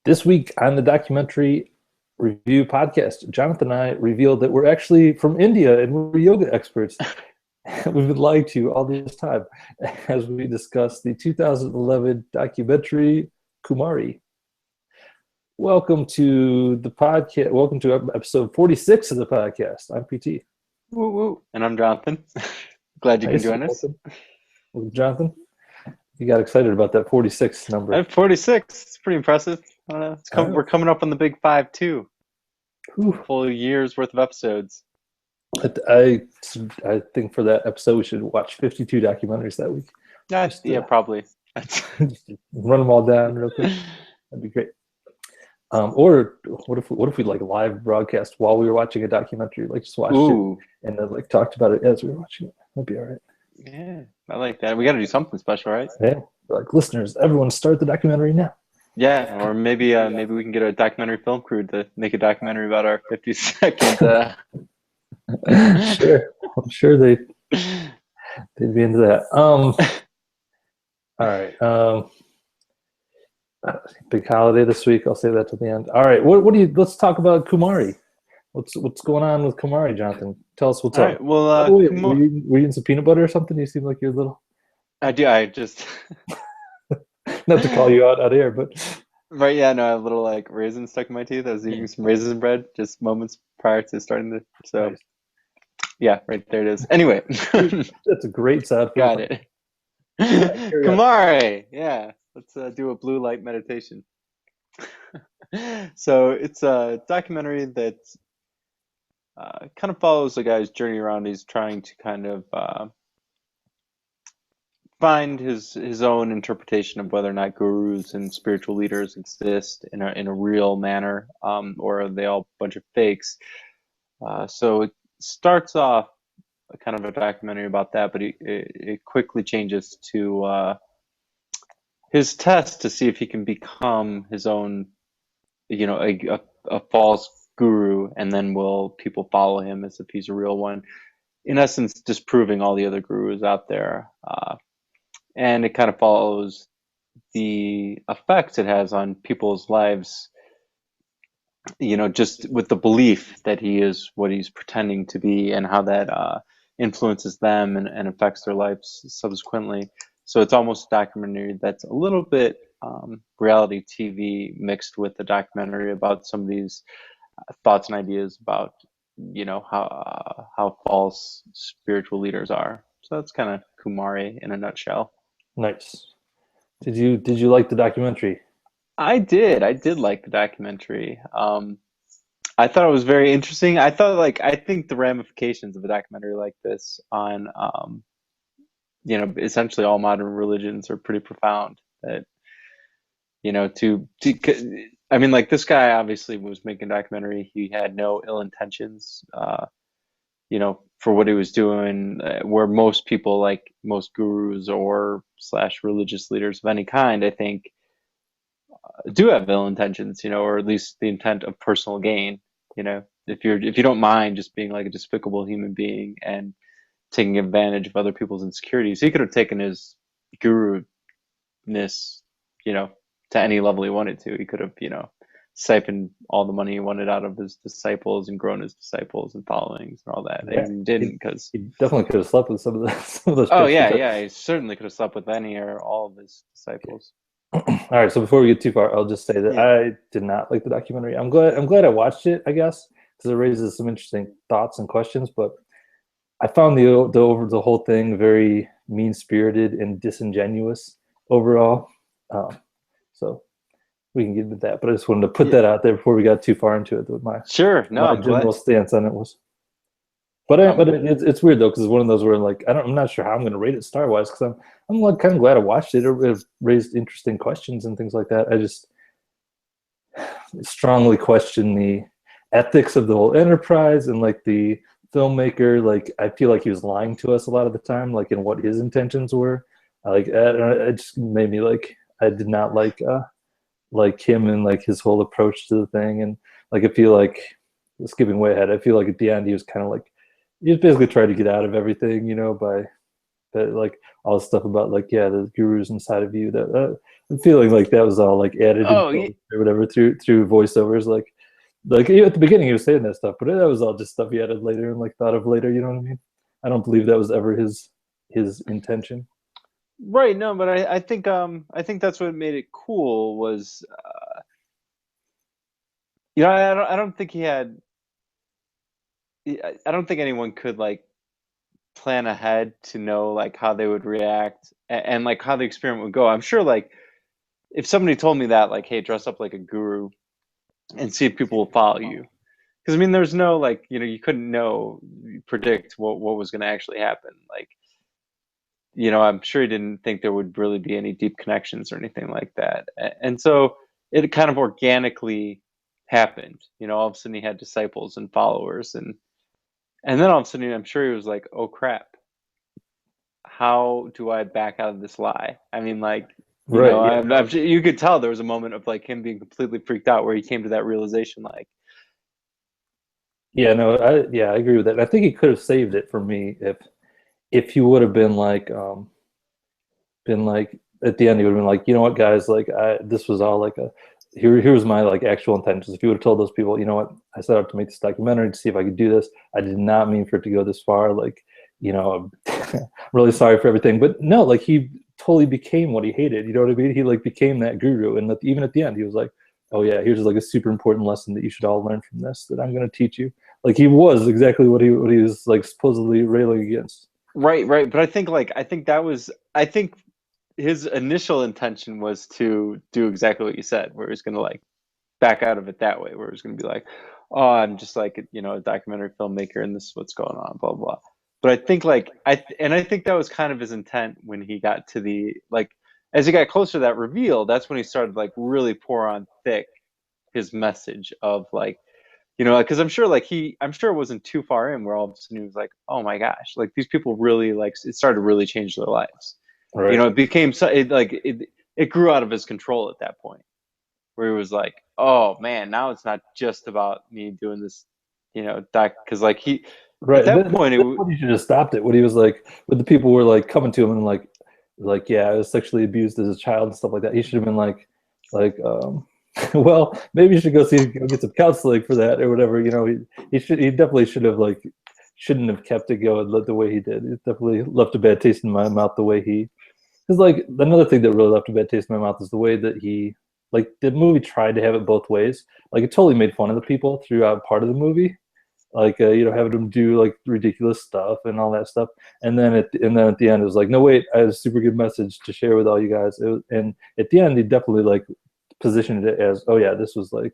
This week on the documentary review podcast, Jonathan and I revealed that we're actually from India and we're yoga experts. We've been lied to all this time as we discuss the 2011 documentary Kumare. Welcome to the podcast. Welcome to episode 46 of the podcast. I'm PT. Woo woo. And I'm Jonathan. Glad you can Nice. join us. Welcome, Jonathan. You got excited about that 46 number. I have 46. It's pretty impressive. I don't know. We're coming up on the big 5 too. Full year's worth of episodes. I think for that episode we should watch 52 documentaries that week. Yeah, probably. Run them all down real quick. That'd be great. Or what if we like live broadcast while we were watching a documentary, like just watched it and then like talked about it as we were watching it. That'd be all right. Yeah, I like that. We got to do something special, right? Yeah, like listeners, everyone start the documentary now. Yeah, or maybe we can get a documentary film crew to make a documentary about our 50-second. Sure, I'm sure they'd be into that. All right. Big holiday this week. I'll save that to the end. All right. What do you? Let's talk about Kumare. What's going on with Kumare, Jonathan? Tell us what's up. Right, well, were you eating some peanut butter or something? You seem like you're a little. I do. I just. Not to call you out here, but. Right. Yeah. No. I have a little like raisin stuck in my teeth. I was eating some raisin bread just moments prior to starting the. So. Nice. Yeah. Right there it is. Anyway. That's a great sound. Got it. Kumare. Yeah. Let's do a blue light meditation. So it's a documentary that kind of follows the guy's journey around. He's trying to kind of find his own interpretation of whether or not gurus and spiritual leaders exist in a real manner, or are they all a bunch of fakes. So it starts off kind of a documentary about that, but it quickly changes to his test to see if he can become his own, a false guru, and then will people follow him as if he's a real one? In essence, disproving all the other gurus out there. And it kind of follows the effects it has on people's lives, just with the belief that he is what he's pretending to be, and how that influences them and affects their lives subsequently. So it's almost a documentary that's a little bit reality TV mixed with a documentary about some of these thoughts and ideas about, how false spiritual leaders are. So that's kind of Kumare in a nutshell. Nice. Did you like the documentary? I did like the documentary. I thought it was very interesting. I think the ramifications of a documentary like this on essentially all modern religions are pretty profound. That, I mean, like, this guy obviously was making a documentary. He had no ill intentions, for what he was doing, where most people, like most gurus or / religious leaders of any kind, I think, do have ill intentions, or at least the intent of personal gain. If you don't mind just being like a despicable human being and taking advantage of other people's insecurities. He could have taken his guru-ness, to any level he wanted to. He could have, siphoned all the money he wanted out of his disciples and grown his disciples and followings and all that. Yeah. And he didn't, because he definitely could have slept with some of those. Oh yeah, he certainly could have slept with any or all of his disciples. All right, so before we get too far, I'll just say that I did not like the documentary. I'm glad I watched it, I guess, because it raises some interesting thoughts and questions, but I found the whole thing very mean-spirited and disingenuous overall. So we can get into that, but I just wanted to put that out there before we got too far into it. With my general stance on it was. But it's weird though, because it's one of those where like I'm not sure how I'm going to rate it star-wise, because I'm like kind of glad I watched it. It raised interesting questions and things like that. I just strongly question the ethics of the whole enterprise, and like the filmmaker, like I feel like he was lying to us a lot of the time, like in what his intentions were. It just made me like I did not like him and like his whole approach to the thing, and like I feel like skipping way ahead. I feel like at the end he was kind of like he was basically trying to get out of everything, by that, like all the stuff about like the gurus inside of you. That I'm feeling like that was all like added in Oh, post or whatever through voiceovers. Like at the beginning he was saying that stuff, but that was all just stuff he added later and like thought of later. You know what I mean? I don't believe that was ever his intention. right. No, but I think that's what made it cool was, I don't think he had, I don't think anyone could like plan ahead to know like how they would react and like how the experiment would go. I'm sure like if somebody told me that, like, hey, dress up like a guru and see if people will follow you. Because I mean, there's no like, you couldn't predict what was going to actually happen. Like, I'm sure he didn't think there would really be any deep connections or anything like that. And so it kind of organically happened. All of a sudden he had disciples and followers, and then all of a sudden I'm sure he was like, oh crap, how do I back out of this lie? I mean, like, Right. Yeah. you could tell there was a moment of like him being completely freaked out where he came to that realization, like, Yeah. No. I agree with that. I think he could have saved it for me if he would have been like at the end he would have been like, you know what, guys, like this was all like a here's my like actual intentions. If you would have told those people, you know what, I set out to make this documentary to see if I could do this. I did not mean for it to go this far. Like, I'm really sorry for everything. But no, like he totally became what he hated. You know what I mean? He like became that guru. And even at the end, he was like, oh yeah, here's like a super important lesson that you should all learn from this that I'm going to teach you. Like he was exactly what he was like supposedly railing against. right, right. But I think his initial intention was to do exactly what you said, where he's going to like back out of it that way, where he's going to be like, oh, I'm just like, a documentary filmmaker and this is what's going on, blah, blah. But I think like, I think that was kind of his intent when he got to like, as he got closer to that reveal, that's when he started like really pour on thick his message of like, because I'm sure it wasn't too far in where all of a sudden he was like, oh my gosh, like these people really like it started to really change their lives. Right. It became it grew out of his control at that point where he was like, oh man, now it's not just about me doing this, doc, because like at Right. that point That's when he should have stopped it. When he was like, when the people were like coming to him and like, yeah, I was sexually abused as a child and stuff like that. He should have been like, well, maybe you should go get some counseling for that or whatever. He definitely should have like, shouldn't have kept it going the way he did. It definitely left a bad taste in my mouth the way he, because like another thing that really left a bad taste in my mouth is the way that like the movie tried to have it both ways. Like it totally made fun of the people throughout part of the movie, like having them do like ridiculous stuff and all that stuff, and then at the end it was like, no wait, I have a super good message to share with all you guys. And at the end he definitely like positioned it as, oh yeah, this was like,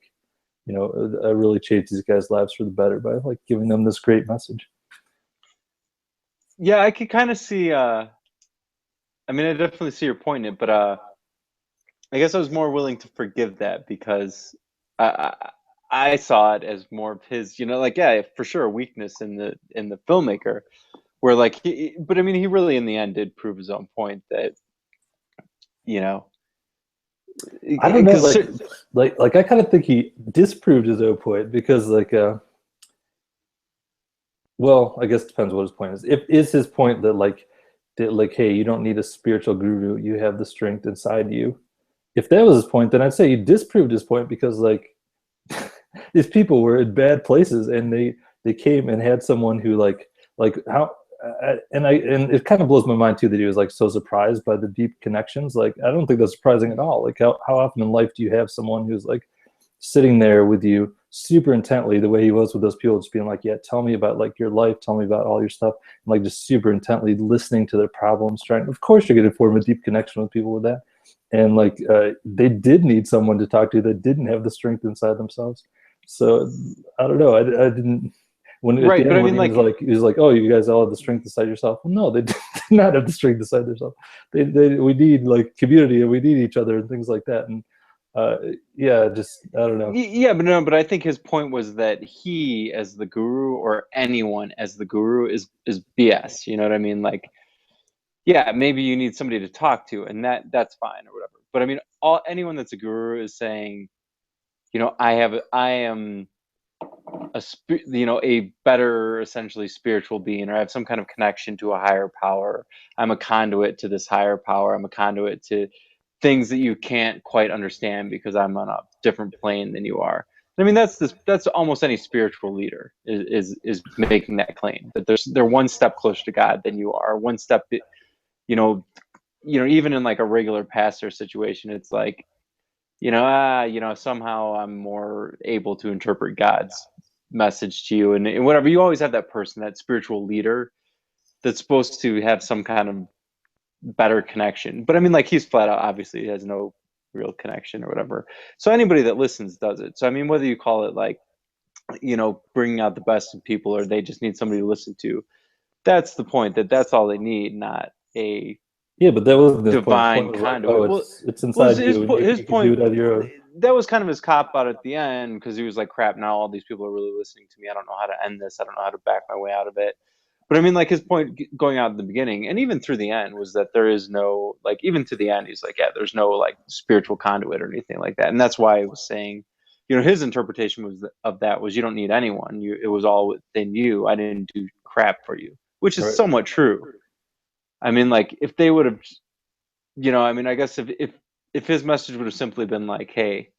I really changed these guys' lives for the better by like giving them this great message. yeah, I could kind of see I mean I definitely see your point in it, but I guess I was more willing to forgive that because I, I saw it as more of his, like, yeah, for sure a weakness in the filmmaker where like but I mean he really in the end did prove his own point that, you know I don't know, because like I kind of think he disproved his own point because like well, I guess it depends what his point is. If is his point that like, hey, you don't need a spiritual guru, you have the strength inside you. If that was his point, then I'd say he disproved his point because like these people were in bad places and they came and had someone who like how and it kind of blows my mind too that he was like so surprised by the deep connections. Like I don't think that's surprising at all. Like how often in life do you have someone who's like sitting there with you super intently the way he was with those people, just being like, yeah, tell me about like your life, tell me about all your stuff, and like just super intently listening to their problems, trying, of course you're going to form a deep connection with people with that. And like they did need someone to talk to that didn't have the strength inside themselves. So I don't know, I didn't, when at the right, but end I when mean like he was like, oh, you guys all have the strength inside yourself. Well, no, they did not have the strength inside themselves. We need like community and we need each other and things like that. And uh, yeah, just I don't know. yeah, but no, but I think his point was that he as the guru or anyone as the guru is BS. You know what I mean? Like, yeah, maybe you need somebody to talk to, and that's fine or whatever. But I mean, anyone that's a guru is saying, I am a better essentially spiritual being, or I have some kind of connection to a higher power. I'm a conduit to this higher power. I'm a conduit to things that you can't quite understand because I'm on a different plane than you are. I mean, that's almost any spiritual leader is making that claim that they're one step closer to God than you are, one step, you know, even in like a regular pastor situation, it's like, somehow I'm more able to interpret God's message to you, and whatever. You always have that person, that spiritual leader, that's supposed to have some kind of better connection. But I mean, like, he's flat out obviously has no real connection or whatever. So anybody that listens does it. So I mean, whether you call it like, bringing out the best in people, or they just need somebody to listen to, that's the point. That's all they need, not a Yeah, but that wasn't his point. His point divine was like, oh, conduit. Well, it's was inside his you, and his you can do point it at your own. that was kind of his cop out at the end, because he was like, crap, now all these people are really listening to me. I don't know how to end this. I don't know how to back my way out of it. But I mean, like, his point going out at the beginning and even through the end was that there is no, like, even to the end, he's like, yeah, there's no like spiritual conduit or anything like that. And that's why I was saying, his interpretation of that was, you don't need anyone. It was all within you. I didn't do crap for you, which is Right. somewhat true. I mean, like, if they would have, I mean, I guess if his message would have simply been like, hey,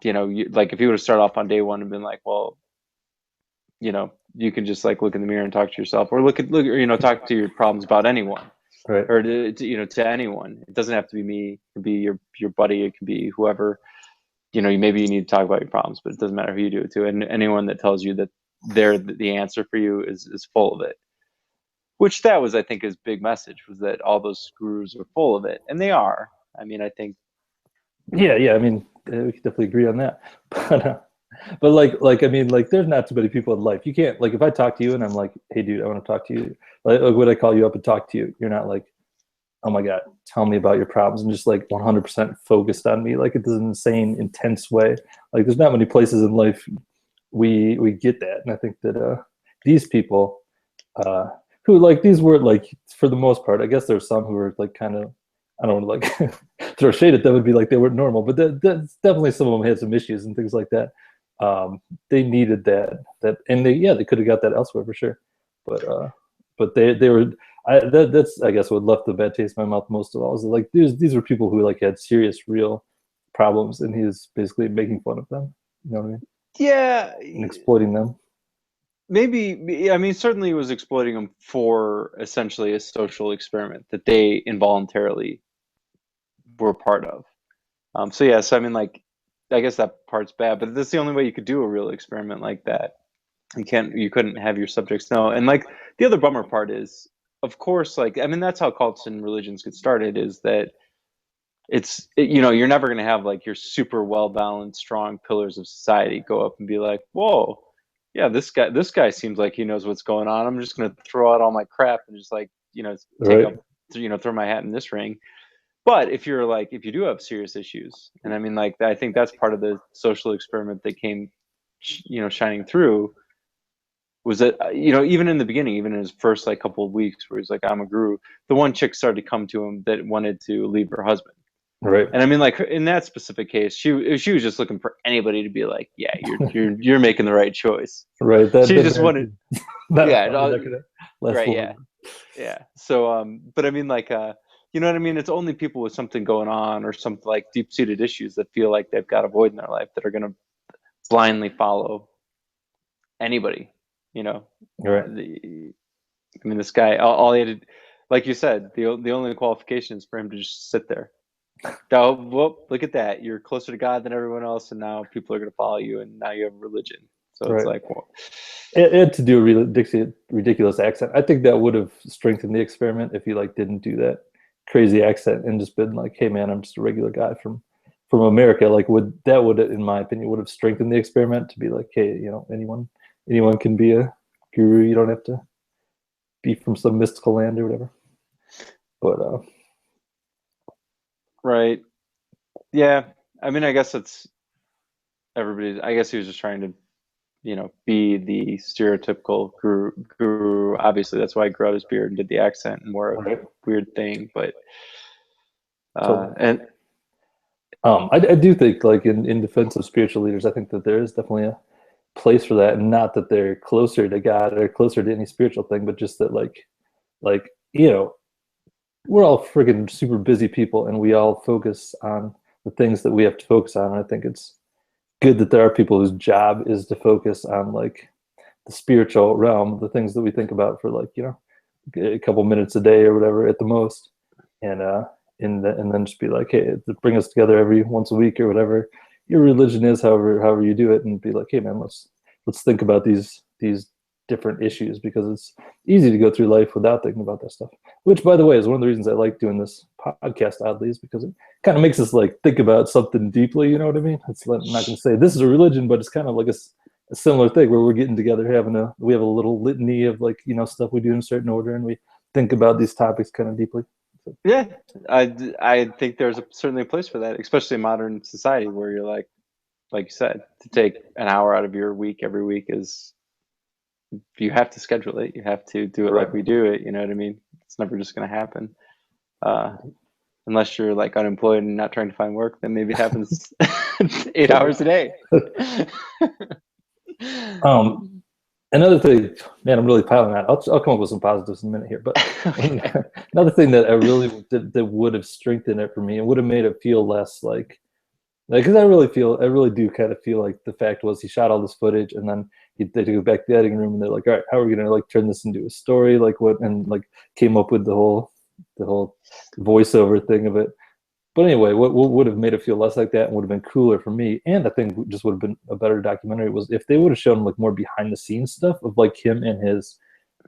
like, if he would have started off on day one and been like, well, you can just like look in the mirror and talk to yourself, or talk to your problems about anyone, Right. or to anyone. It doesn't have to be me. It can be your buddy. It can be whoever. Maybe you need to talk about your problems, but it doesn't matter who you do it to. And anyone that tells you that they're the answer for you is full of it. Which that was, I think, his big message, was that all those gurus are full of it, and they are. I mean, I think. Yeah. I mean, we could definitely agree on that. But like I mean, like, there's not too many people in life. You can't, like, if I talk to you and I'm like, hey, dude, I want to talk to you. Like, would I call you up and talk to you? You're not like, oh my god, tell me about your problems, and just like 100% focused on me, like, it's an insane, intense way. Like, there's not many places in life we get that, and I think that these people, uh, who, like, these were like, for the most part, I guess there's some who were like kind of, I don't want to like throw shade at them, would be like they were normal, but that's definitely, some of them had some issues and things like that. They needed that, and they could have got that elsewhere for sure, but they were. That's, I guess, what left the bad taste in my mouth most of all, is like, these were people who like had serious, real problems, and he was basically making fun of them. You know what I mean? Yeah, And exploiting them. maybe. I mean, certainly he was exploiting them for essentially a social experiment that they involuntarily were part of. So yeah, so I mean, like, I guess that part's bad, but that's the only way you could do a real experiment like that. You couldn't have your subjects know. And like, the other bummer part is, of course, like, I mean, that's how cults and religions get started, is that you're never going to have like your super well balanced, strong pillars of society go up and be like, whoa, yeah, this guy seems like he knows what's going on. I'm just going to throw out all my crap and just like, take Right. up, throw my hat in this ring. But if you do have serious issues, and I mean, like, I think that's part of the social experiment that came, shining through, was that, even in the beginning, even in his first like couple of weeks where he's like, I'm a guru, the one chick started to come to him that wanted to leave her husband. Right. And I mean, like, in that specific case, she was just looking for anybody to be like, yeah, you're making the right choice. Right. She just wanted, Not yeah, probably not gonna last right, yeah, long. yeah. So, but I mean, like, you know what I mean? It's only people with something going on, or some like deep-seated issues, that feel like they've got a void in their life, that are going to blindly follow anybody. You know, Right. I mean, this guy, all he had to, like you said, the only qualification is for him to just sit there. Oh, whoop, look at that. You're closer to God than everyone else, and now people are going to follow you, and now you have religion. So it's Right. like, well, And to do a really ridiculous accent, I think that would have strengthened the experiment if he like didn't do that crazy accent and just been like, "Hey man, I'm just a regular guy from America." Like, would, in my opinion, would have strengthened the experiment to be like, "Hey, anyone can be a guru. You don't have to be from some mystical land or whatever." But right. Yeah. I mean, I guess it's everybody. I guess he was just trying to, be the stereotypical guru. Obviously, that's why he grew out his beard and did the accent and wore a right, weird thing. But, totally. and I do think, like, in defense of spiritual leaders, I think that there is definitely a place for that, and not that they're closer to God or closer to any spiritual thing, but just that, like, you know, we're all friggin' super busy people, and we all focus on the things that we have to focus on. And I think it's good that there are people whose job is to focus on like the spiritual realm, the things that we think about for like, a couple minutes a day or whatever at the most. And and then just be like, hey, to bring us together every once a week or whatever your religion is, however you do it, and be like, hey man, let's think about these different issues, because it's easy to go through life without thinking about that stuff. Which, by the way, is one of the reasons I like doing this podcast, oddly, is because it kind of makes us like think about something deeply. You know what I mean? It's like, I'm not going to say this is a religion, but it's kind of like a similar thing where we're getting together, we have a little litany of like, stuff we do in a certain order, and we think about these topics kind of deeply. Yeah, I think there's certainly a place for that, especially in modern society where you're like you said, to take an hour out of your week every week is, you have to schedule it. You have to do it Right. like we do it. You know what I mean? It's never just going to happen. Uh, Unless you're like unemployed and not trying to find work, then maybe it happens 8 hours a day. um, Another thing, man, I'm really piling on. I'll come up with some positives in a minute here, but Okay. another thing that I really that would have strengthened it for me and would have made it feel less like, because I really do kind of feel like the fact was he shot all this footage, and then they go back to the editing room and they're like, all right, how are we gonna like turn this into a story? Like what, and like came up with the whole voiceover thing of it. But anyway, what would have made it feel less like that and would have been cooler for me, and I think just would have been a better documentary, was if they would have shown like more behind the scenes stuff of like him and his,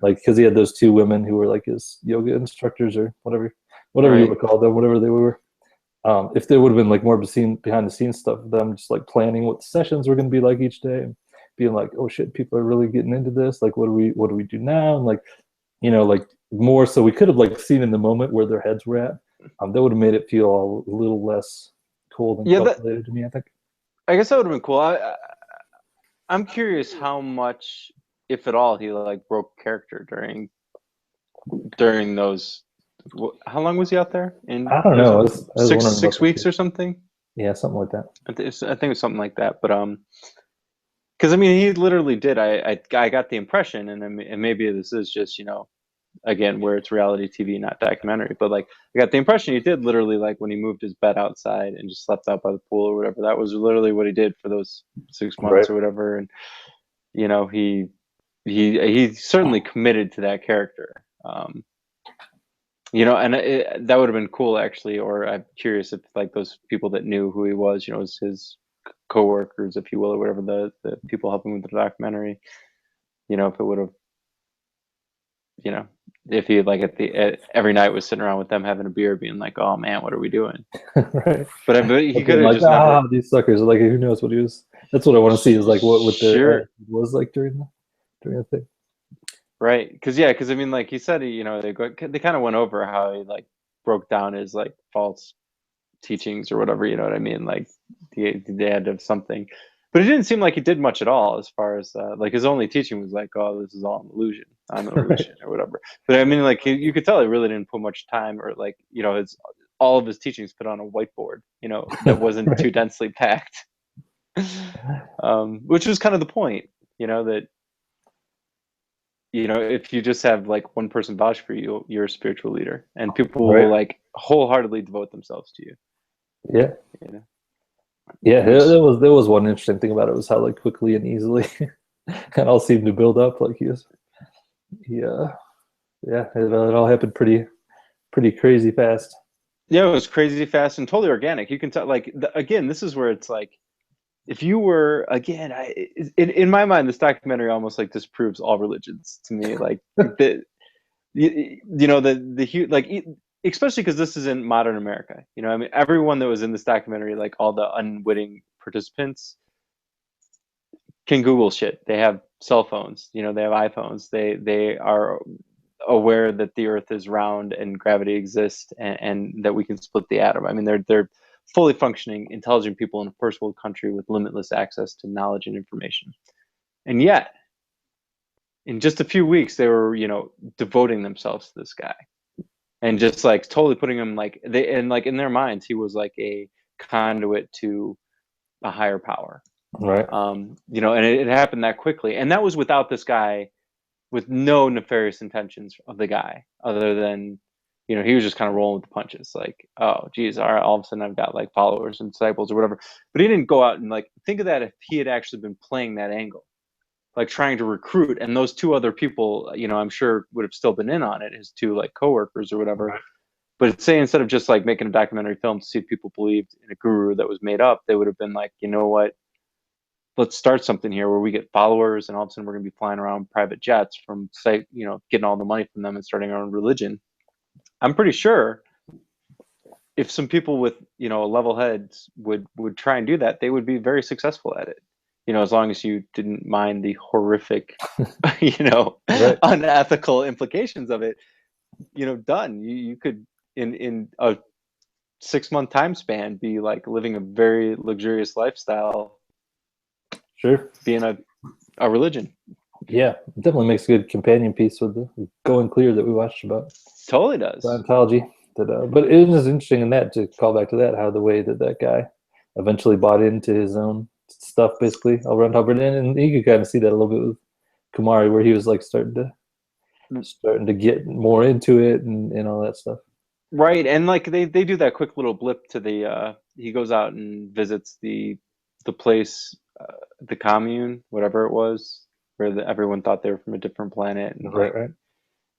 like, because he had those two women who were like his yoga instructors or whatever you Right. would call them, whatever they were. If there would have been like more behind the scenes stuff of them just like planning what the sessions were going to be like each day, and being like, oh shit, people are really getting into this. Like, what do we do now? And like, like more, so we could have like seen in the moment where their heads were at. That would have made it feel a little less cold and Yeah, that calculated to me, I think. I guess that would have been cool. I'm curious how much, if at all, he like broke character during those. How long was he out there? In I don't it was know. like I was six wondering about six that weeks too. or something. Yeah, something like that. I think it was something like that. But because I mean, he literally did. I got the impression, and maybe this is just again where it's reality TV, not documentary. But like, I got the impression he did literally, like when he moved his bed outside and just slept out by the pool or whatever. That was literally what he did for those 6 months Right. or whatever. And he certainly committed to that character. And that would have been cool actually. Or I'm curious if like those people that knew who he was, his co-workers, if you will, or whatever, the people helping with the documentary, if it would have, you know, if he like every night was sitting around with them having a beer, being like, "Oh man, what are we doing?" Right. But he But could being have like, just never. these suckers. Like, who knows what he was? That's what I want to see, is like what their Sure. attitude was like during the thing. Right, because I mean, like he said, they kind of went over how he like broke down his like false teachings or whatever. You know what I mean? Like the end of something, but it didn't seem like he did much at all as far as like his only teaching was like, "Oh, this is all an illusion. I'm an Right. illusion," or whatever. But I mean, like you could tell he really didn't put much time, or like his all of his teachings put on a whiteboard, that wasn't too Right. densely packed, which was kind of the point, that if you just have like one person vouch for you, you're a spiritual leader, and people will Right. like wholeheartedly devote themselves to you. Yeah. You know, Yeah. which There was one interesting thing about it, was how like quickly and easily it all seemed to build up. Like yeah, it all happened pretty crazy fast. yeah, it was crazy fast and totally organic. You can tell, like again, this is where it's like if you were again, in my mind, this documentary almost like disproves all religions to me. Like especially because this is in modern America. I mean, everyone that was in this documentary, like all the unwitting participants, can Google shit. They have cell phones. They have iPhones. They are aware that the Earth is round and gravity exists, and that we can split the atom. I mean, they're fully functioning, intelligent people in a first world country with limitless access to knowledge and information. And yet, in just a few weeks, they were devoting themselves to this guy, and just like totally putting him like and like in their minds, he was like a conduit to a higher power. Right. And it happened that quickly, and that was without this guy, with no nefarious intentions of the guy, other than he was just kind of rolling with the punches, like, oh geez, all of a sudden I've got like followers and disciples or whatever. But he didn't go out and like think of that if he had actually been playing that angle, like trying to recruit, and those two other people, I'm sure would have still been in on it, his two like coworkers or whatever. Right. But say instead of just like making a documentary film to see if people believed in a guru that was made up, they would have been like, you know what, let's start something here where we get followers, and all of a sudden we're going to be flying around private jets from, say, getting all the money from them and starting our own religion. I'm pretty sure if some people with a level heads would try and do that, they would be very successful at it. As long as you didn't mind the horrific, Right. unethical implications of it. Done. You could in a 6-month time span be like living a very luxurious lifestyle, Sure. being a religion. Yeah, it definitely makes a good companion piece with the Going Clear that we watched about Totally does. Scientology. But it is interesting in that, to call back to that, how the way that guy eventually bought into his own stuff, basically, around Hubbard, and you could kind of see that a little bit with Kumare, where he was like starting to get more into it and all that stuff. Right, and like they do that quick little blip to the he goes out and visits the place, the commune, whatever it was, where everyone thought they were from a different planet, and Right, like right.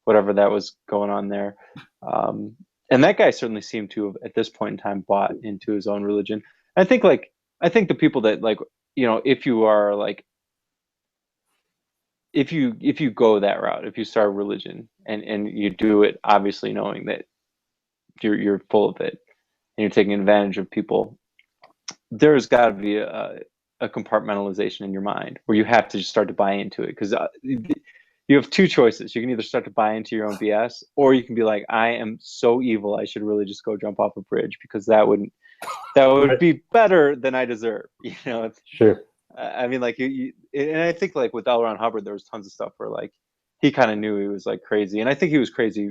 whatever that was going on there. And that guy certainly seemed to have, at this point in time, bought into his own religion. I think the people that like, if you are like, if you go that route, if you start a religion and you do it obviously knowing that you're full of it and you're taking advantage of people, there's got to be a compartmentalization in your mind where you have to just start to buy into it, because you have two choices. You can either start to buy into your own BS, or you can be like, I am so evil, I should really just go jump off a bridge, because that would Right. be better than I deserve. Sure. I mean, like and I think like with L. Ron Hubbard, there was tons of stuff where like he kind of knew he was like crazy, and I think he was crazy.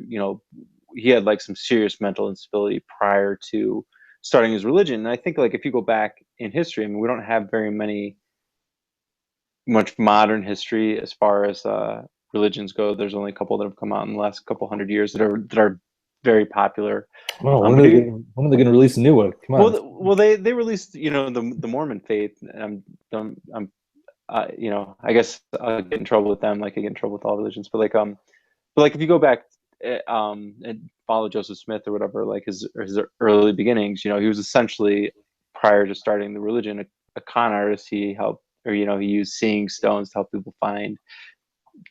He had like some serious mental instability prior to starting his religion. And I think like if you go back in history, I mean, we don't have very much modern history as far as religions go. There's only a couple that have come out in the last couple hundred years that are very popular. Well, But when are they gonna release a new one? Come on. they released the Mormon faith, and I'm I guess I'll get in trouble with them, like I get in trouble with all religions. But like if you go back, and follow Joseph Smith or whatever, like his early beginnings, he was essentially, prior to starting the religion, a con artist. He helped, or he used seeing stones to help people find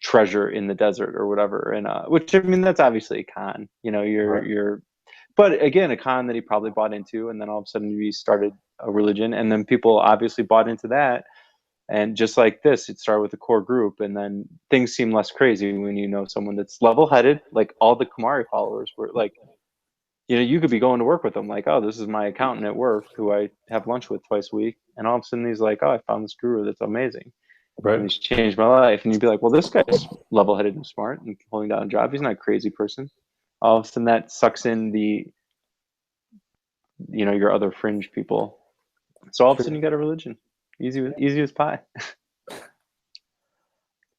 treasure in the desert or whatever. And which, I mean, that's obviously a con. Right. But again, a con that he probably bought into, and then all of a sudden he started a religion, and then people obviously bought into that. And just like this, it started with a core group, and then things seem less crazy when you know someone that's level-headed. Like all the Kumare followers were like, you could be going to work with them, like, oh, this is my accountant at work who I have lunch with twice a week, and all of a sudden he's like, oh, I found this guru that's amazing, and Right. he's changed my life. And you'd be like, well, this guy's level-headed and smart and holding down a job. He's not a crazy person. All of a sudden that sucks in your other fringe people. So all of a sudden Sure. you got a religion, easy as pie.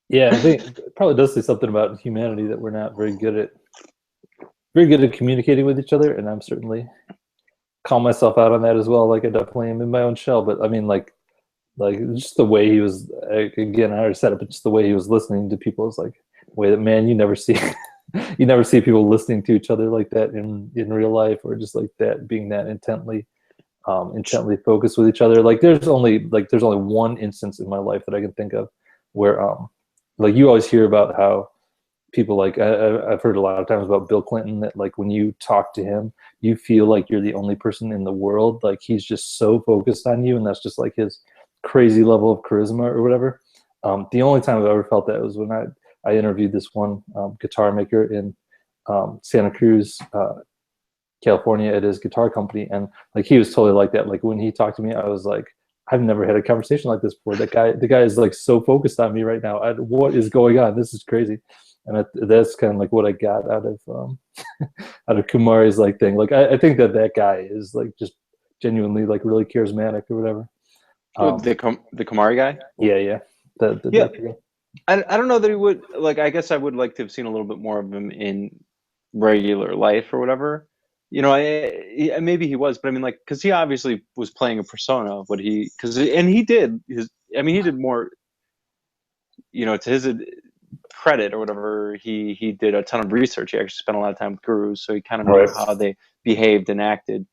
Yeah, I think it probably does say something about humanity that we're not very good at communicating with each other, and I'm certainly call myself out on that as well. Like I definitely am in my own shell, but I mean, like just the way he was. Again, I already said it, but just the way he was listening to people is like a way that, man, you never see you never see people listening to each other like that in real life, or just like that, being that intently focused with each other. There's only one instance in my life that I can think of where like you always hear about how people, like I've heard a lot of times about Bill Clinton, that like when you talk to him, you feel like you're the only person in the world. Like he's just so focused on you, and that's just like his crazy level of charisma or whatever. The only time I've ever felt that was when I interviewed this one guitar maker in Santa Cruz, California, at his guitar company, and like he was totally like that. Like when he talked to me, I was like, I've never had a conversation like this before. The guy is like so focused on me right now. What is going on? This is crazy. And that's kind of like what I got out of out of Kumare's like thing. Like I think that guy is like just genuinely like really charismatic or whatever. Oh, Um, the Kumari guy. yeah, yeah, the Yeah, Dr. guy. I don't know that he would, like, I guess I would like to have seen a little bit more of him in regular life or whatever. Maybe he was, but I mean, like, because he obviously was playing a persona of what he, because, and he did his, I mean, he did more, to his credit or whatever, he did a ton of research. He actually spent a lot of time with gurus, so he kind of knew Right. how they behaved and acted,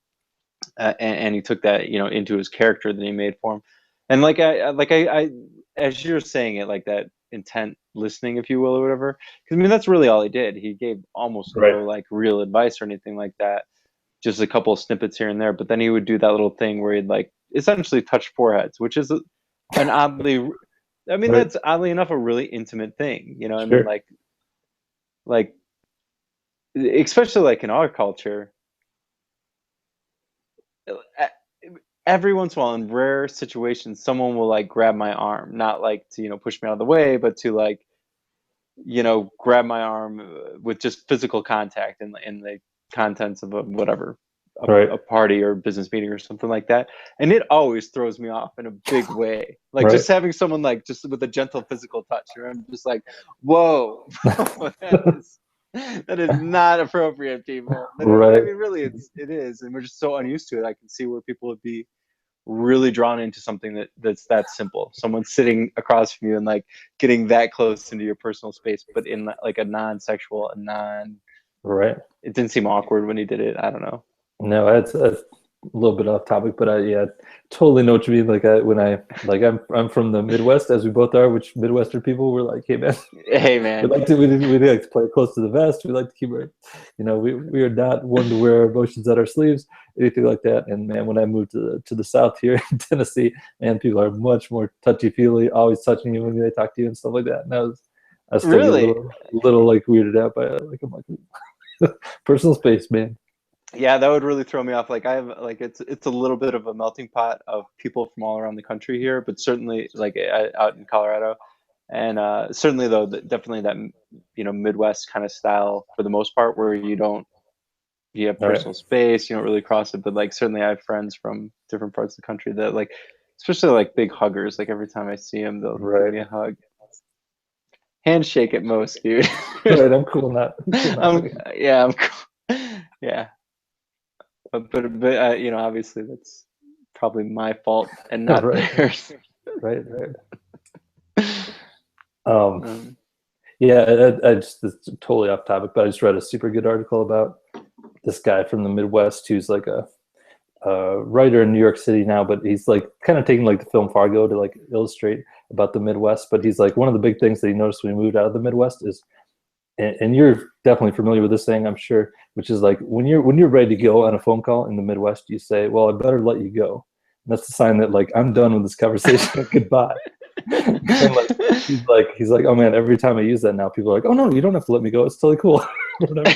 and he took that, into his character that he made for him. And as you're saying it, like that intent listening, if you will, or whatever. Because I mean, that's really all he did. He gave almost Right. no like real advice or anything like that. Just a couple of snippets here and there. But then he would do that little thing where he'd like essentially touch foreheads, which is an oddly, I mean, Right. that's oddly enough a really intimate thing. I mean, Sure. like especially like in our culture, every once in a while, in rare situations, someone will like grab my arm, not like to push me out of the way, but to like grab my arm with just physical contact in the contents of whatever, Right. a party or business meeting or something like that. And it always throws me off in a big way. Like Right. just having someone like just with a gentle physical touch, or I'm just like, whoa, that is not appropriate, people. But I Right. mean, really, it is, and we're just so unused to it. I can see where people would be really drawn into something that's that simple. Someone sitting across from you and like getting that close into your personal space, but in like a non-sexual, Right. it didn't seem awkward when he did it. I don't know. No, that's a little bit off topic, but I yeah, totally know what you mean. Like I'm from the Midwest, as we both are, which Midwestern people were like, hey man, Hey man, we like to play close to the vest. We like to keep our, we are not one to wear our emotions at our sleeves, anything like that. And man, when I moved to the South here in Tennessee, man, people are much more touchy feely, always touching you when they talk to you and stuff like that. And I still get a really? little like weirded out by it. Like I'm like personal space, man. Yeah, that would really throw me off. Like I have like it's a little bit of a melting pot of people from all around the country here, but certainly like out in Colorado, and certainly though definitely that Midwest kind of style for the most part, where you have All right. personal space, you don't really cross it. But like certainly I have friends from different parts of the country that like, especially like big huggers. Like every time I see them, they'll give Right. me a hug, handshake at most, dude. Right. I'm cool not I'm hugging. yeah, I'm cool. Yeah, but obviously that's probably my fault and not Right. theirs. Right. Right. Um, Um, yeah, I just it's totally off topic, but I just read a super good article about this guy from the Midwest who's like a writer in New York City now, but he's like kind of taking like the film Fargo to like illustrate about the Midwest. But he's like one of the big things that he noticed when he moved out of the Midwest is, and you're definitely familiar with this thing, I'm sure, which is like when you're ready to go on a phone call in the Midwest, you say, "Well, I better let you go." And that's the sign that like I'm done with this conversation. Goodbye. And like he's like, oh man, every time I use that now, people are like, oh no, you don't have to let me go. It's totally cool. Or whatever.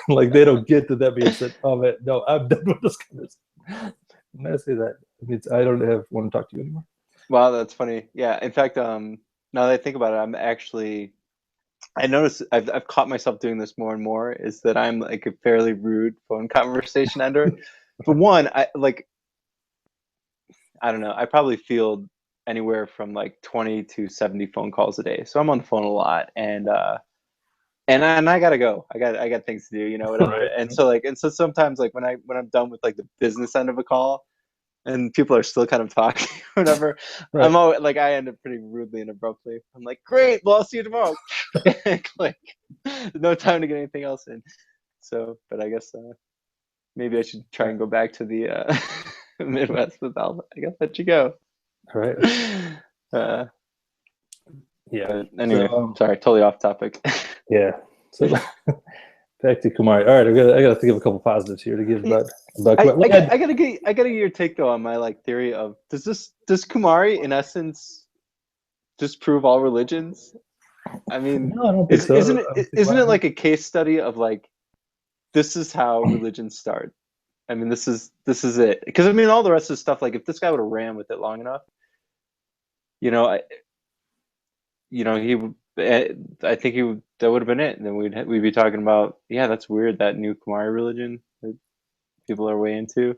Like they don't get that means that, oh man, no, I'm done with this conversation. When I say that, it means I don't want to talk to you anymore. wow, that's funny. Yeah, in fact, now that I think about it, I notice I've caught myself doing this more and more. Is that I'm like a fairly rude phone conversation ender. For one, I don't know. I probably field anywhere from like 20 to 70 phone calls a day. So I'm on the phone a lot, and I gotta go. I got things to do, whatever. Right. And so sometimes like when I'm done with like the business end of a call and people are still kind of talking, whatever, Right. I'm always like I end up pretty rudely and abruptly. I'm like, great, well I'll see you tomorrow. Like no time to get anything else in. So, but I guess maybe I should try and go back to the Midwest with Alpha. I guess let you go. Right. Uh, Yeah. but So anyway, sorry, totally off topic. yeah. So back to Kumari. All right, I gotta think of a couple positives here to give about I, Kumari. I, Like, got- I gotta get your take though on my like theory of does Kumari in essence disprove all religions? I mean, no, I don't think so. I don't see isn't why it not. like a case study of like this is how religions start? I mean, this is it. Because I mean, all the rest of the stuff, like if this guy would have ran with it long enough, you know, I, he would. I think that would have been it. And then we'd be talking about, yeah, that's weird, that new Kumari religion that people are way into.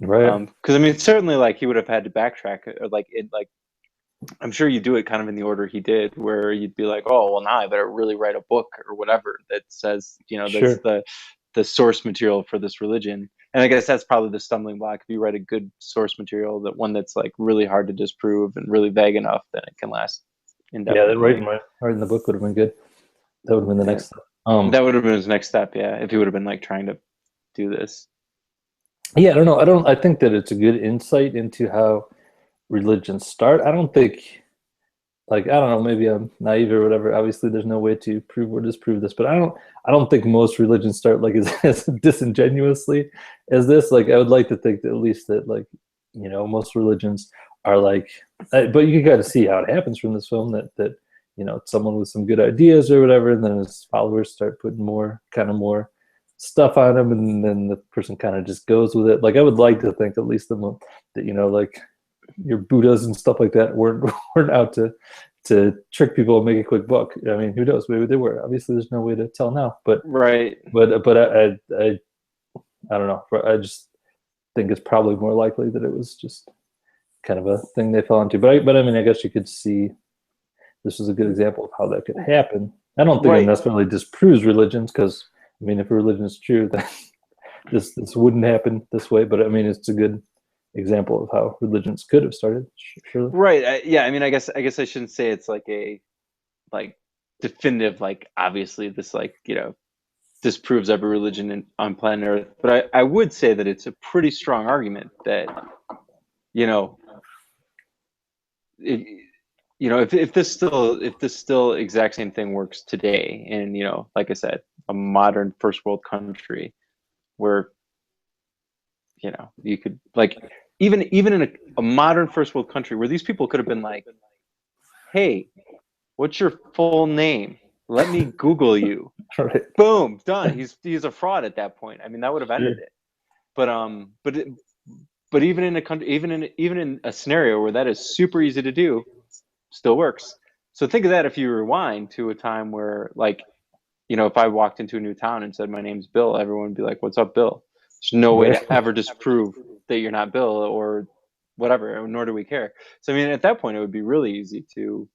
Right. Because I mean, certainly, like he would have had to backtrack, or like it, like I'm sure you do it kind of in the order he did, where you'd be like, oh, well, now I better really write a book or whatever that says, that's Sure. the source material for this religion. And I guess that's probably the stumbling block. If you write a good source material, that one that's like really hard to disprove and really vague enough, then it can last Yeah, that indefinitely. writing the book would have been good. That would have been the Yeah. next step. That would have been his next step, yeah, if he would have been like trying to do this. Yeah, I don't know. I think that it's a good insight into how religions start. I don't think, like, I don't know, maybe I'm naive or whatever. Obviously, there's no way to prove or disprove this, but I don't think most religions start like as disingenuously as this. Like, I would like to think that at least that, like, most religions are like, but you can kind of see how it happens from this film that it's someone with some good ideas or whatever, and then his followers start putting more stuff on him, and then the person kind of just goes with it. Like, I would like to think at least that like your Buddhas and stuff like that weren't weren't out to trick people and make a quick buck. I mean, who knows? Maybe they were. Obviously, there's no way to tell now. But Right. but I don't know. I just think it's probably more likely that it was just kind of a thing they fell into. But I mean, I guess you could see this was a good example of how that could happen. I don't think it Right. necessarily disproves religions because I mean, if a religion is true, then this wouldn't happen this way. But I mean, it's a good example of how religions could have started. Surely. Right. Yeah. I mean, I guess I shouldn't say it's like a like definitive, like obviously this like disproves every religion on planet Earth. But I would say that it's a pretty strong argument that you know if, if this still exact same thing works today in like I said, a modern first world country where you could like even in a modern first world country where these people could have been like, hey, what's your full name? Let me Google you. Right. Boom, done. He's a fraud at that point. I mean, that would have ended Sure. it. But even in a country, even in a scenario where that is super easy to do, still works. So think of that if you rewind to a time where, like, if I walked into a new town and said my name's Bill, everyone would be like, "What's up, Bill?" There's no way Right. to ever disprove that you're not Bill or whatever, nor do we care. So I mean, at that point, it would be really easy to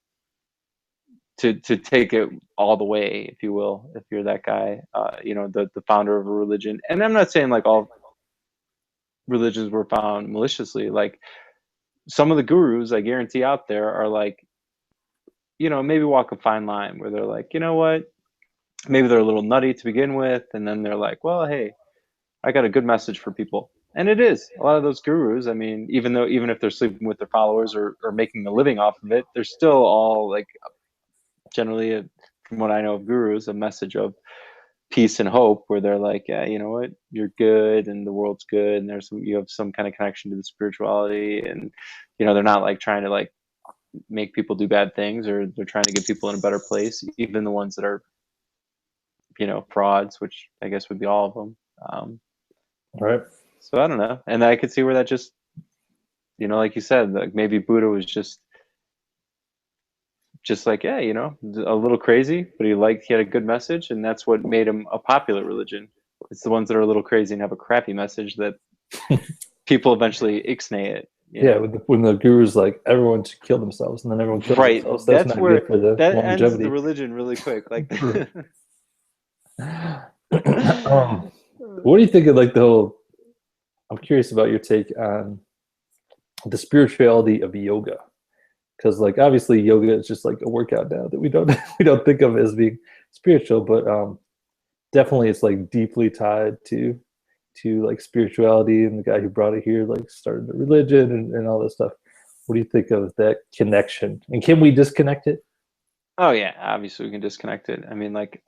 take it all the way, if you will, if you're that guy, the founder of a religion. And I'm not saying like all religions were found maliciously. Like some of the gurus, I guarantee out there are like, maybe walk a fine line where they're like, you know what, maybe they're a little nutty to begin with, and then they're like, well, hey, I got a good message for people. And it is a lot of those gurus. I mean, even if they're sleeping with their followers or making a living off of it, they're still all like generally, from what I know of gurus, a message of peace and hope, where they're like, yeah, you know what, you're good and the world's good, and you have some kind of connection to the spirituality, and they're not like trying to like make people do bad things, or they're trying to get people in a better place, even the ones that are frauds, which I guess would be all of them. Right. So I don't know, and I could see where that just like you said, like maybe Buddha was just like, yeah, a little crazy, but he had a good message, and that's what made him a popular religion. It's the ones that are a little crazy and have a crappy message that people eventually ixnay it, Yeah, when the guru's like everyone should kill themselves, and then everyone kills Right. themselves. That's That's not good where for the that ends the longevity. religion really quick. Like, What do you think of like the whole? I'm curious about your take on the spirituality of yoga, because like obviously yoga is just like a workout now that we don't we don't think of as being spiritual, but definitely it's like deeply tied to like spirituality, and the guy who brought it here like started a religion and all this stuff. What do you think of that connection, and can we disconnect it? oh yeah, obviously we can disconnect it. I mean, like,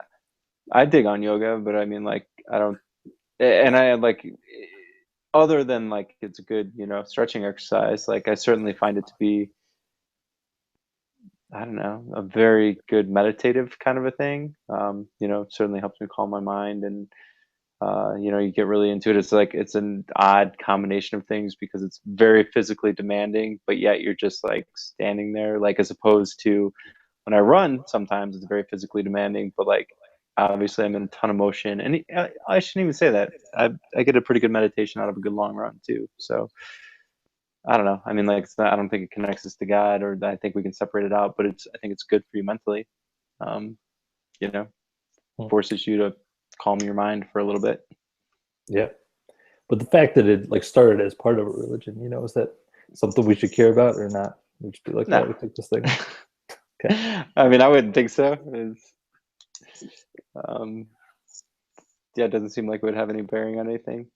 I dig on yoga, but I mean, like, I don't, and I like, other than like it's a good, stretching exercise. Like, I certainly find it to be, I don't know, a very good meditative kind of a thing. Certainly helps me calm my mind, and you get really into it. It's like it's an odd combination of things because it's very physically demanding, but yet you're just like standing there, like, as opposed to when I run, sometimes it's very physically demanding, but like obviously I'm in a ton of motion, and I shouldn't even say that. I get a pretty good meditation out of a good long run too. So I don't know. I mean, like, it's not, I don't think it connects us to God, or I think we can separate it out, but I think it's good for you mentally. Um, you know, Hmm. forces you to calm your mind for a little bit. Yeah. But the fact that it like started as part of a religion, is that something we should care about or not? We just be like, No. yeah, we take this thing. Okay. I mean, I wouldn't think so. Um, yeah, it doesn't seem like it would have any bearing on anything.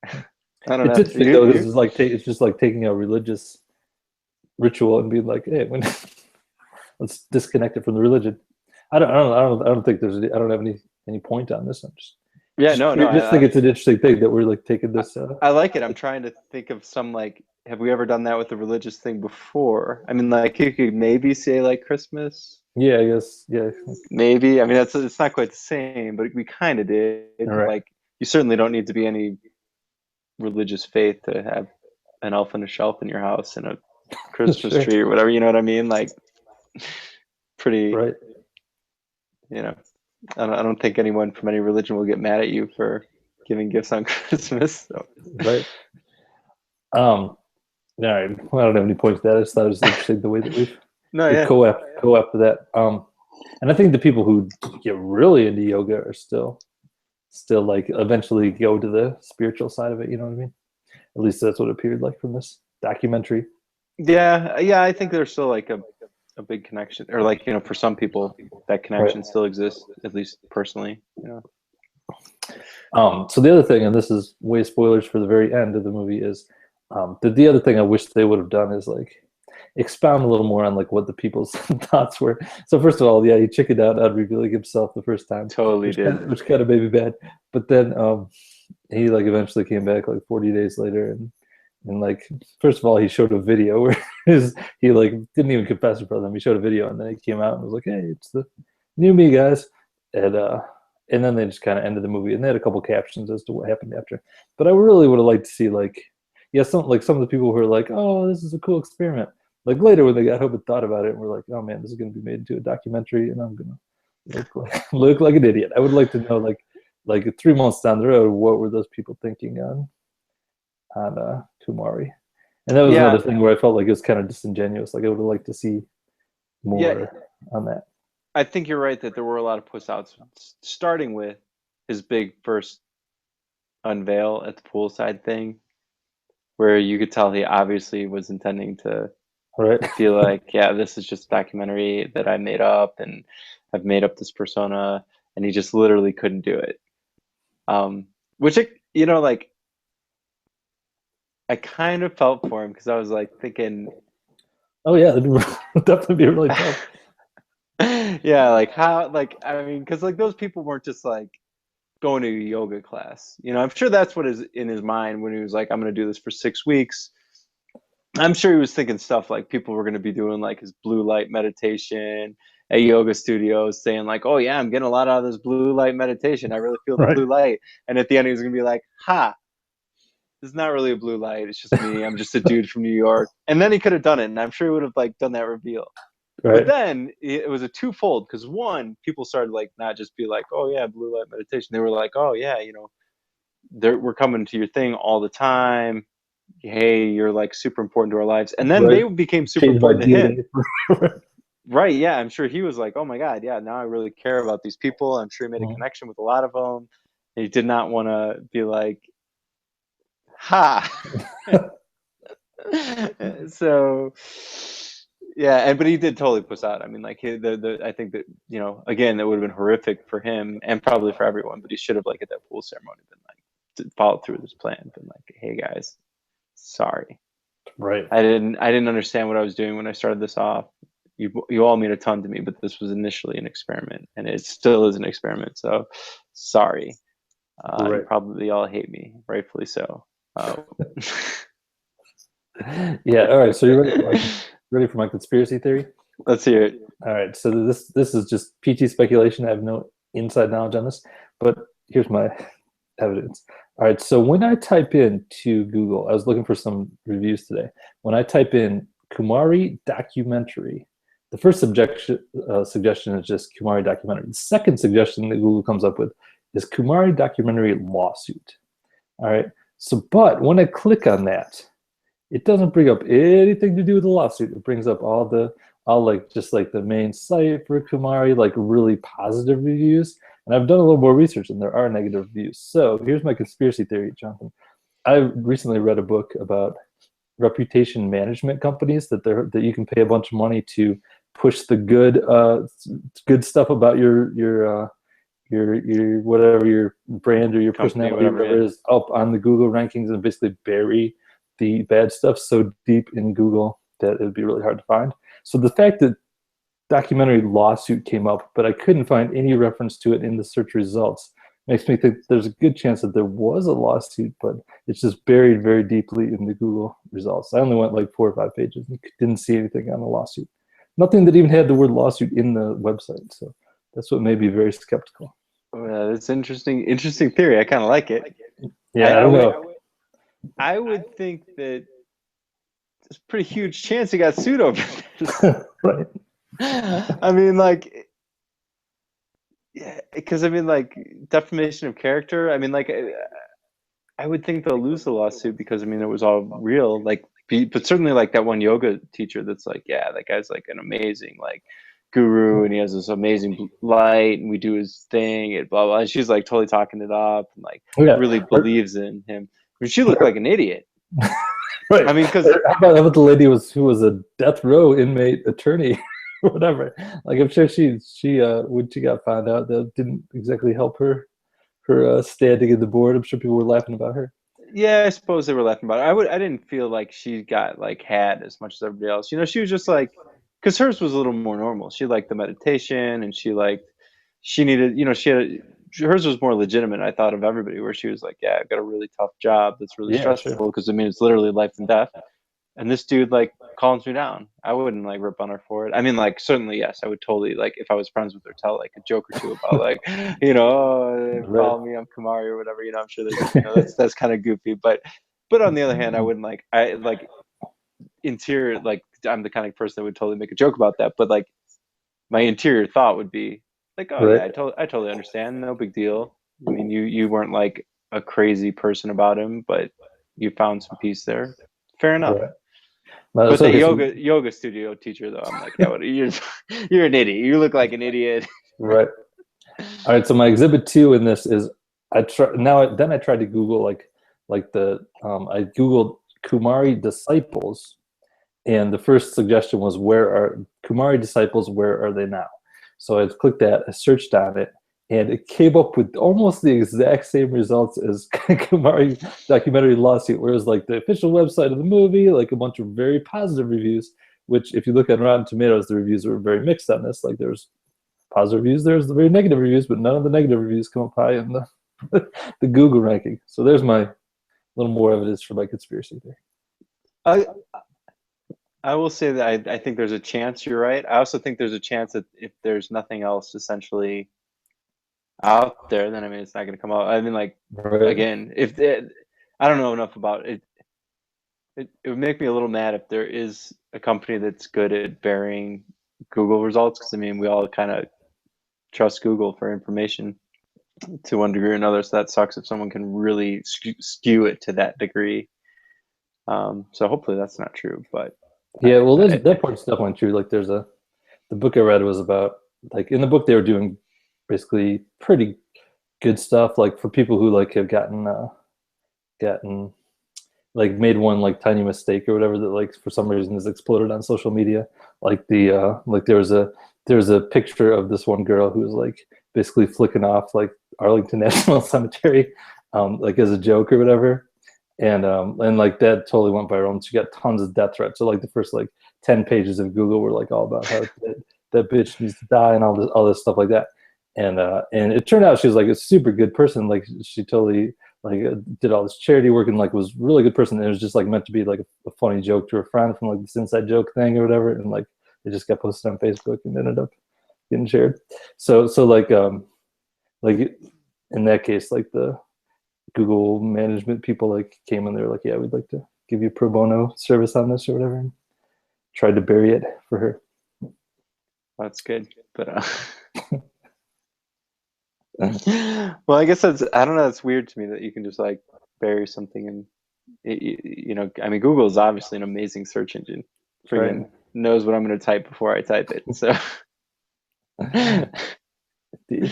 I don't It's know. interesting though, because it's just like taking a religious ritual and being like, hey, let's disconnect it from the religion. I don't think I don't have any point on this. I'm Yeah, just no, no. curious, just think it's an interesting thing that we're like taking I, this. I like it. I'm trying to think of some, like, have we ever done that with a religious thing before? I mean, like, you could maybe say like Christmas. Yeah, I guess. Yeah. Maybe. I mean, it's not quite the same, but we kind of All did. right. Like, you certainly don't need to be any religious faith to have an elf on a shelf in your house and a Christmas Sure. tree or whatever. You know what I mean? Like, pretty. Right. You know, I don't think anyone from any religion will get mad at you for giving gifts on Christmas. So. Right. All right. Well, I don't have any points to that. I just thought it was interesting the way that No, we've yeah. co-op to that. And I think the people who get really into yoga are still like eventually go to the spiritual side of it. You know what I mean? At least that's what it appeared like from this documentary. Yeah, yeah, I think there's still like a big connection, or like, for some people that Right. connection still exists, at least personally. So the other thing, and this is way spoilers for the very end of the movie, is the other thing I wish they would have done is like expound a little more on like what the people's thoughts were. So first of all, yeah, he chickened out on revealing himself the first time, Totally did. which kind of made me bad. But then he like eventually came back like 40 days later, and like first of all, he showed a video where he like didn't even confess in front of them. He showed a video, and then he came out and was like, "Hey, it's the new me, guys," and then they just kind of ended the movie, and they had a couple captions as to what happened after. But I really would have liked to see like, yeah, some of the people who were like, "Oh, this is a cool experiment." Like later when they got home and thought about it, and were like, "Oh man, this is going to be made into a documentary, and I'm gonna look like an idiot." I would like to know like 3 months down the road, what were those people thinking on Kumare? And that was Yeah, another thing where I felt like it was kind of disingenuous. Like I would have liked to see yeah, more on that. I think you're right that there were a lot of push outs, starting with his big first unveil at the poolside thing, where you could tell he obviously was intending to Right. be like, yeah, this is just a documentary that I made up, and I've made up this persona, and he just literally couldn't do it. Which, like, I kind of felt for him, because I was like thinking, Oh yeah, it'd definitely be really tough. yeah, like how, like, I mean, because like those people weren't just like going to a yoga class. I'm sure that's what is in his mind when he was like, I'm going to do this for 6 weeks. I'm sure he was thinking stuff like people were going to be doing like his blue light meditation at yoga studios, saying like, oh yeah, I'm getting a lot out of this blue light meditation. I really feel the Right. blue light. And at the end, he was going to be like, ha, it's not really a blue light. It's just me. I'm just a dude from New York. And then he could have done it, and I'm sure he would have like done that reveal. But Right. then it was a twofold, because one, people started like not just be like, oh yeah, blue light meditation. They were like, oh yeah, we're coming to your thing all the time. Hey, you're like super important to our lives. And then Right. they became super Changed my important to him. DNA. Right. Yeah. I'm sure he was like, oh my God, yeah, now I really care about these people. I'm sure he made a connection with a lot of them. He did not want to be like, ha. So yeah, but he did totally puss out. I mean, like I think that, again, that would have been horrific for him and probably for everyone, but he should have, like, at that pool ceremony, been like, followed through with his plan, been like, hey guys, sorry, Right. I didn't understand what I was doing when I started this off. You all mean a ton to me, but this was initially an experiment, and it still is an experiment. So sorry. You Right. probably all hate me, rightfully so. Yeah. All right. So you're ready for my conspiracy theory? Let's hear it. All right. So this is just PT speculation. I have no inside knowledge on this, but here's my evidence. All right. So when I type in to Google, I was looking for some reviews today. When I type in Kumare documentary, the first suggestion is just Kumare documentary. The second suggestion that Google comes up with is Kumare documentary lawsuit. All right. So, but when I click on that, it doesn't bring up anything to do with the lawsuit. It brings up all like just like the main site for Kumari, like really positive reviews. And I've done a little more research, and there are negative reviews. So here's my conspiracy theory, Jonathan. I recently read a book about reputation management companies that you can pay a bunch of money to push the good stuff about your whatever your brand or your Company, personality or whatever. whatever Yeah. it is up on the Google rankings and basically bury the bad stuff so deep in Google that it would be really hard to find. So the fact that documentary lawsuit came up, but I couldn't find any reference to it in the search results, makes me think there's a good chance that there was a lawsuit, but it's just buried very deeply in the Google results. I only went like 4 or 5 pages and didn't see anything on the lawsuit. Nothing that even had the word lawsuit in the website. So that's what made me very skeptical. Well, that's interesting. Interesting theory. I kind of like it. I, Yeah, I I don't would know. I would think that there's a pretty huge chance he got sued over this. Right. I mean, like, yeah, because I mean, like, defamation of character. I mean, like, I would think they'll lose the lawsuit because I mean, it was all real. Like, but certainly, like that one yoga teacher that's like, yeah, that guy's like an amazing like guru, and he has this amazing light, and we do his thing, and blah blah. And she's like totally talking it up, and like Oh, yeah. really believes in him. I mean, she looked like an idiot. Right. I mean, because How about the lady who was a death row inmate attorney, whatever? Like I'm sure she when she got found out, that didn't exactly help her standing in the board. I'm sure people were laughing about her. yeah, I suppose they were laughing about it. I didn't feel like she got like had as much as everybody else. You know, she was just like, because hers was a little more normal. She liked the meditation, and she needed, you know, hers was more legitimate. I thought of everybody where she was like, yeah, I've got a really tough job that's really Yeah, sure. stressful because I mean it's literally life and death. And this dude like calms me down. I wouldn't like rip on her for it. I mean, like certainly yes, I would totally like if I was friends with her, tell like a joke or two about like, you know, oh, Right. follow me, I'm Kumari or whatever. You know, I'm sure there's, you know, that's kind of goofy. But on the other hand, I wouldn't like I like interior like I'm the kind of person that would totally make a joke about that. But like my interior thought would be like, oh Right. yeah, I totally understand. No big deal. I mean, you weren't like a crazy person about him, but you found some peace there. Fair enough. Right. Well, But so, that okay, so yoga studio teacher though, I'm like, yeah, you're an idiot. You look like an idiot. right. All right. So my exhibit two in this is I try now. Then I tried to Google like the I Googled Kumari disciples. And the first suggestion was, where are Kumari disciples? Where are they now? So I clicked that, I searched on it, and it came up with almost the exact same results as Kumari documentary lawsuit, whereas like the official website of the movie, like a bunch of very positive reviews, which if you look at Rotten Tomatoes, the reviews were very mixed on this. Like there's positive reviews, there's the very negative reviews, but none of the negative reviews come up high in the the Google ranking. So there's my little more evidence for my conspiracy theory. I I will say that I think there's a chance you're right. I also think there's a chance that if there's nothing else essentially out there, then I mean it's not going to come out. I mean, like Right. again, if it, I don't know enough about it, it would make me a little mad if there is a company that's good at burying Google results because I mean we all kind of trust Google for information to one degree or another. So that sucks if someone can really skew it to that degree. So hopefully that's not true, but I, Yeah, well, I, that part's definitely true. Like, the book I read was about, like, in the book they were doing basically pretty good stuff, like for people who like have gotten like made one like tiny mistake or whatever that like for some reason has exploded on social media. Like like there was a picture of this one girl who was like basically flicking off like Arlington National Cemetery, like as a joke or whatever, and like that totally went viral. And she got tons of death threats. So like the first like 10 pages of Google were like all about how that bitch needs to die and all this stuff like that. And it turned out she was like a super good person. Like she totally like did all this charity work and like was a really good person. And it was just like meant to be like a funny joke to her friend from like this inside joke thing or whatever. And like it just got posted on Facebook and ended up getting shared. So like in that case, like the Google management people like came and they were like, yeah, we'd like to give you pro bono service on this or whatever, and tried to bury it for her. that's good. But well, I guess that's I don't know. It's weird to me that you can just like bury something and I mean, Google is obviously an amazing search engine. Right. Friggin' knows what I'm going to type before I type it. So, Indeed.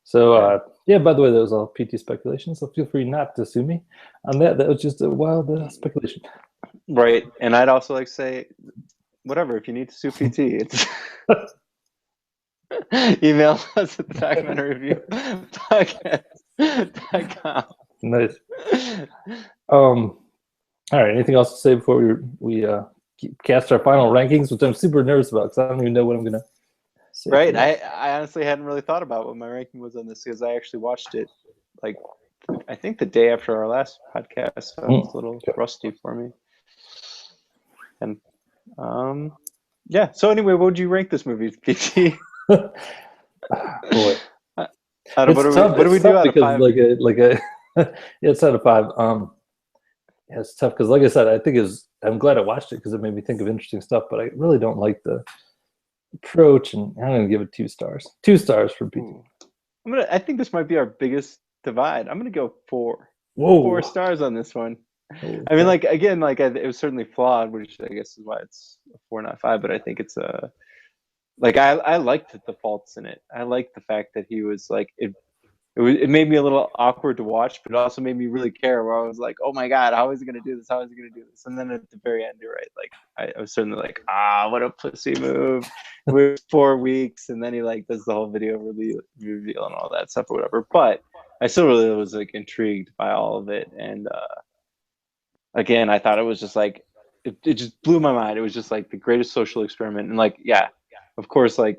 So, yeah. yeah, by the way, that was all PT speculation, so feel free not to sue me on that. That was just a wild speculation. Right. And I'd also like to say, whatever, if you need to sue PT, it's email us at the documentary review podcast.com. Nice. All right. Anything else to say before we cast our final rankings, which I'm super nervous about because I don't even know what I'm gonna say. Right. I honestly hadn't really thought about what my ranking was on this because I actually watched it like I think the day after our last podcast. So it's a little rusty for me. And yeah. So anyway, what would you rank this movie, PT? Boy, Out of what do we do out of 5? yeah, it's out of 5. Yeah, it's tough because, like I said, I'm glad I watched it because it made me think of interesting stuff. But I really don't like the approach, and I'm gonna give it 2 stars. 2 stars for PT. I think this might be our biggest divide. I'm gonna go 4. Whoa. 4 stars on this one. Holy I mean, crap. like again, like it was certainly flawed, which I guess is why it's a 4, not 5. But I think it's like I liked the faults in it. I liked the fact that he was like it made me a little awkward to watch, but it also made me really care. Where I was like, "Oh my God, how is he going to do this? How is he going to do this?" And then at the very end, you're right. Like I was certainly like, what a pussy move. We're 4 weeks, and then he like does the whole video reveal and all that stuff or whatever. But I still really was like intrigued by all of it, and again, I thought it was just like it just blew my mind. It was just like the greatest social experiment, and like yeah, of course, like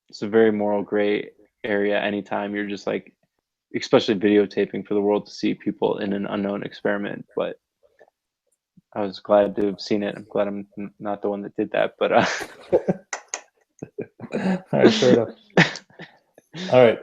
it's a very moral gray area anytime you're just like especially videotaping for the world to see people in an unknown experiment. But I was glad to have seen it. I'm glad I'm not the one that did that, but all right, fair enough. All right,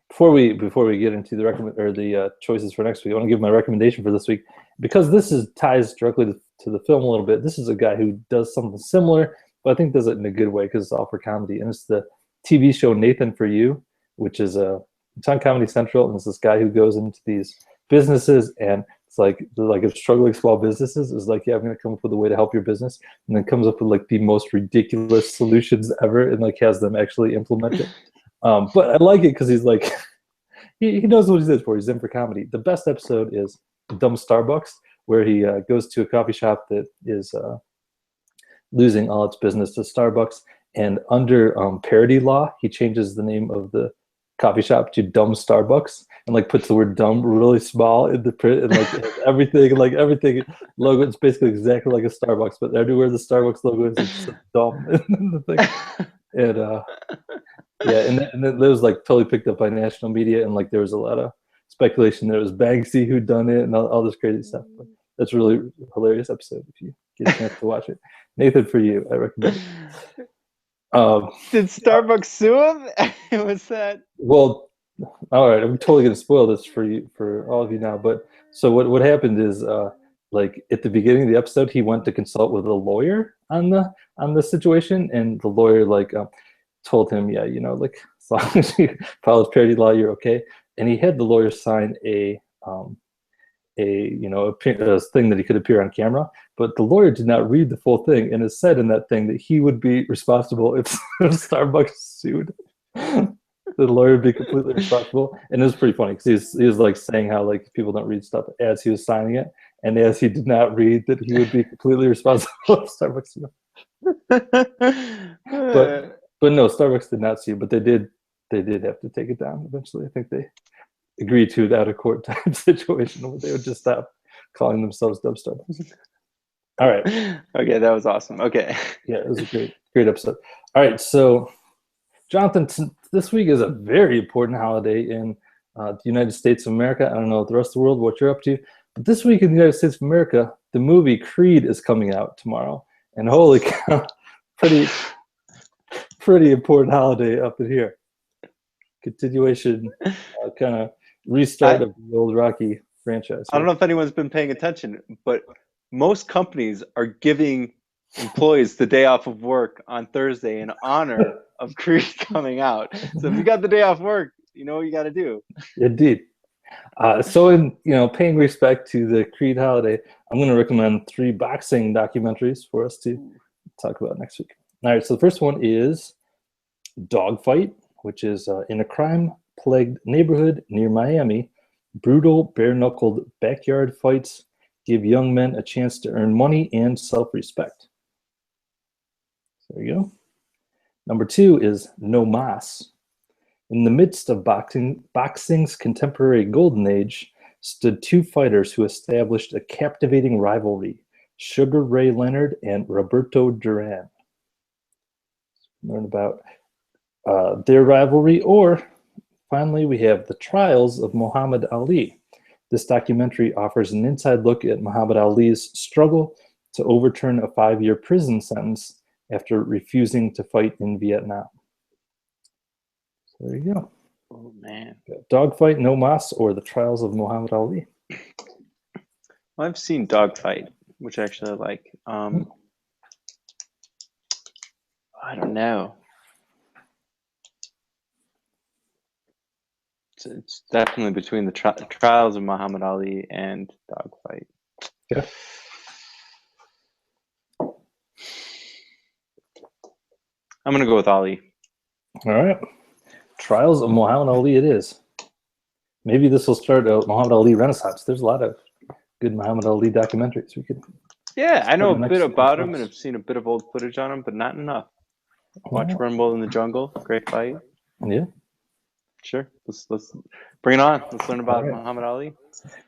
before we get into the choices for next week, I want to give my recommendation for this week because this ties directly to the film a little bit. This is a guy who does something similar, but I think does it in a good way because it's all for comedy, and it's the TV show Nathan for You, which is it's on Comedy Central, and it's this guy who goes into these businesses, and it's like if struggling small businesses is like, yeah, I'm going to come up with a way to help your business, and then comes up with like the most ridiculous solutions ever, and like has them actually implement it. But I like it because he's like, he knows what he's in for. He's in for comedy. The best episode is Dumb Starbucks, where he goes to a coffee shop that is losing all its business to Starbucks. And under parody law, he changes the name of the coffee shop to Dumb Starbucks and like puts the word dumb really small in the print and like everything logo. It's basically exactly like a Starbucks, but everywhere the Starbucks logo is, it's dumb in the thing. And yeah, and then it was like totally picked up by national media, and like there was a lot of speculation that it was Banksy who done it and all this crazy stuff. But that's a really hilarious episode if you get a chance to watch it. Nathan for You, I recommend it. Did Starbucks sue him? Was that? Well, all right, I'm totally gonna spoil this for you, for all of you now. But so what happened is, like at the beginning of the episode, he went to consult with a lawyer on the situation, and the lawyer like told him, yeah, like as long as you follow parody law, you're okay. And he had the lawyer sign a thing that he could appear on camera, but the lawyer did not read the full thing, and it said in that thing that he would be responsible if Starbucks sued. The lawyer would be completely responsible, and it was pretty funny because he was like saying how like people don't read stuff as he was signing it, and as he did not read that he would be completely responsible if Starbucks sued. But no, Starbucks did not sue, but they did have to take it down eventually. I think they agreed to it out of court type situation where they would just stop calling themselves Dumb Starbucks. All right. Okay, that was awesome. Okay. Yeah, it was a great episode. All right, so Jonathan, this week is a very important holiday in the United States of America. I don't know the rest of the world what you're up to, but this week in the United States of America, the movie Creed is coming out tomorrow, and holy cow, pretty important holiday up in here. Continuation, kind of restart of the old Rocky franchise. I don't know if anyone's been paying attention, but most companies are giving employees the day off of work on Thursday in honor of Creed coming out. So if you got the day off work, you know what you got to do. Indeed. So in paying respect to the Creed holiday, I'm going to recommend 3 boxing documentaries for us to talk about next week. All right, so the first one is Dogfight, which is in a crime-plagued neighborhood near Miami. Brutal, bare-knuckled backyard fights give young men a chance to earn money and self-respect. There you go. Number 2 is No Mas. In the midst of boxing's contemporary golden age stood 2 fighters who established a captivating rivalry, Sugar Ray Leonard and Roberto Duran. Learn about their rivalry. Or finally, we have The Trials of Muhammad Ali. This documentary offers an inside look at Muhammad Ali's struggle to overturn a 5-year prison sentence after refusing to fight in Vietnam. So there you go. Oh, man. Dogfight, No Mas, or The Trials of Muhammad Ali. Well, I've seen Dogfight, which actually I like. I don't know. It's definitely between the Trials of Muhammad Ali and Dogfight. Yeah. I'm going to go with Ali. All right. Trials of Muhammad Ali it is. Maybe this will start a Muhammad Ali renaissance. There's a lot of good Muhammad Ali documentaries. We could. Yeah, I know a bit about him, and I've seen a bit of old footage on him, but not enough. Watch Rumble in the Jungle, great fight. Yeah. Sure. Let's bring it on. Let's learn about Muhammad Ali.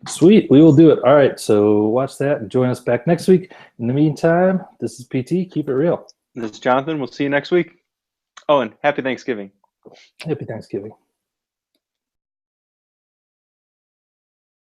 Sweet. We will do it. All right. So watch that and join us back next week. In the meantime, this is PT. Keep it real. This is Jonathan. We'll see you next week. Oh, and happy Thanksgiving. Happy Thanksgiving.